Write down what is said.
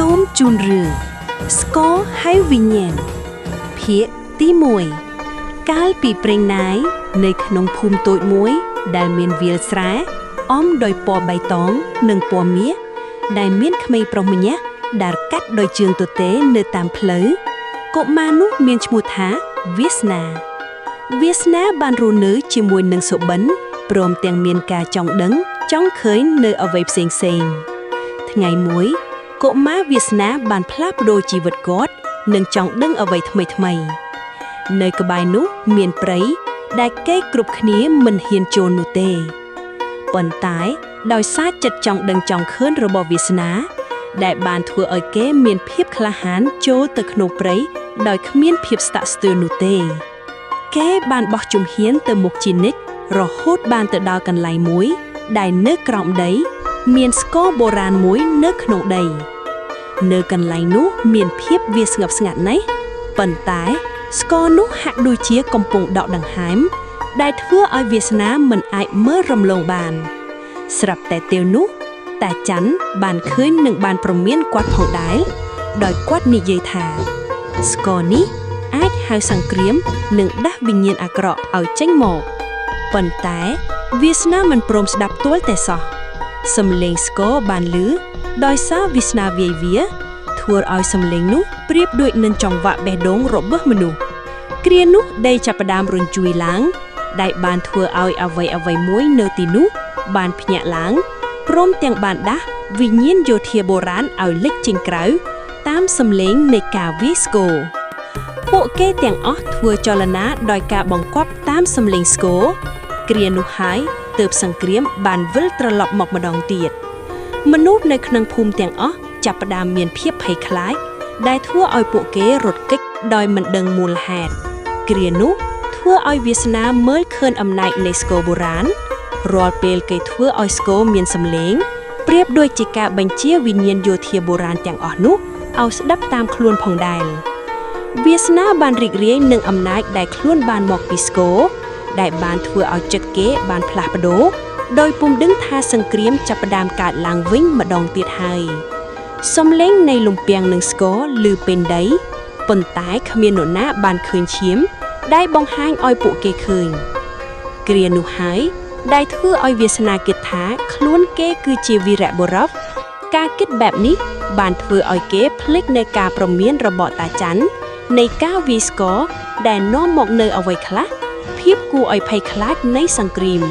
សូមជូនរឿងស្គរហើយវិញ្ញាណភាគទី1កាលពីព្រេងណាយនៅក្នុងភូមិតូចមួយដែលមានវាលស្រែអមដោយពណ៌បៃតងនិងពណ៌មាសដែលមានក្មេងប្រុសម្នាក់ដែលកាត់ដោយជើងទទេនៅតាមផ្លូវកុមារនោះមានឈ្មោះថាវាសនាបានរស់នៅជាមួយនឹងសុបិនព្រមទាំងមានការចង់ដឹងចង់ឃើញនៅអ្វីផ្សេងថ្ងៃមួយកុមារវាសនាបានផ្លាស់ប្ដូរជីវិតគាត់និងចង់ដឹងអ្វីថ្មីនៅក្បែរនោះមានព្រៃដែលគេគ្រប់គ្នាមិនហ៊ានចូលនោះទេប៉ុន្តែដោយសារចិត្តចង់ដឹងចង់ឃើញរបស់វាសនាដែលបានធ្វើឲ្យគេមានភាពក្លាហានចូលទៅក្នុងព្រៃដោយគ្មានភាពស្ទាក់ស្ទើរនោះទេគេបានបោះជំហានទៅមុខជានិច្ចរហូតបានទៅដល់កន្លែងមួយដែលនៅក្រោមដីមានស្គរបុរាណមួយនៅក្នុងដីនៅកន្លែងនោះមានភាពវាស្ងប់ស្ងាត់ណាស់ប៉ុន្តែស្គរនោះហាក់ដូចជាកំពុងដកដង្ហើមដែលធ្វើឲ្យវាសនាមិនអាចមើលរំលងបានស្រាប់តែពេលនោះតាច័ន្ទបានឃើញនិងបានប្រមានគាត់ផងដែរដោយគាត់និយាយថាស្គរនេះអាចហៅសង្គ្រាមនិងដាស់វិញ្ញាណអាក្រក់ឲ្យចេញមកប៉ុន្តែវាសនាមិនព្រមស្ដាប់ទាល់តែសោះសំឡេងស្គរបានឮដោយសារវាសនាវាយវាធ្វើឲ្យសំឡេងនោះប្រៀបដូចនឹងចង្វាក់បេះដូងរបស់មនុស្សគ្រានោះដីចាប់ផ្ដើមរញ្ជួយឡើងដែលបានធ្វើឲ្យអ្វីមួយនៅទីនោះបានភ្ញាក់ឡើងព្រមទាំងបានដាស់វិញ្ញាណយោធាបុរាណឲ្យលេចចេញក្រៅតាមសំឡេងនៃការវាយស្គរពួកគេទាំងអស់ធ្វើចលនាដោយការបង្គាប់តាមសំឡេងស្គរគ្រានោះហើយទើបសង្គ្រាមបានវិលត្រឡប់មកម្ដងទៀតមនុស្សនៅក្នុងភូមិទាំងអស់ចាប់ផ្ដើមមានភាពភ័យខ្លាចដែលធ្វើឲ្យពួកគេរត់គេចដោយមិនដឹងមូលហេតុគ្រានោះធ្វើឲ្យវាសនាមើលឃើញអំណាចនៃស្គរបុរាណរាល់ពេលគេធ្វើឲ្យស្គរមានសំឡេងប្រៀបដូចជាការបញ្ជាវិញ្ញាណយោធាបុរាណទាំងអស់នោះឲ្យស្ដាប់តាមខ្លួនផងដែរវាសនាបានរីករាយនឹងអំណាចដែលខ្លួនបានមកពីស្គរដែលបានធ្វើឲ្យចិត្តគេបានផ្លាស់ប្ដូរដោយពុំដឹងថាសង្គ្រាមចាប់ផ្ដើមកើតឡើងវិញម្ដងទៀតហើយសំឡេងនៃលំពាំងនិងស្គរឮពេញដីប៉ុន្តែគ្មាននរណាបានឃើញឈាមដែលបង្ហាញឲ្យពួកគេឃើញគ្រានោះហើយដែលធ្វើឲ្យវាសនាគិតថាខ្លួនគេគឺជាវីរបុរសការគិតបែបនេះបានធ្វើឲ្យគេភ្លេចនៅការប្រមានរបស់តាច័ន្ទនៃការវាយស្គរដែលនាំមកនៅអ្វីខ្លះភាពគួរឲ្យភ័យខ្លាចនៃសង្គ្រាម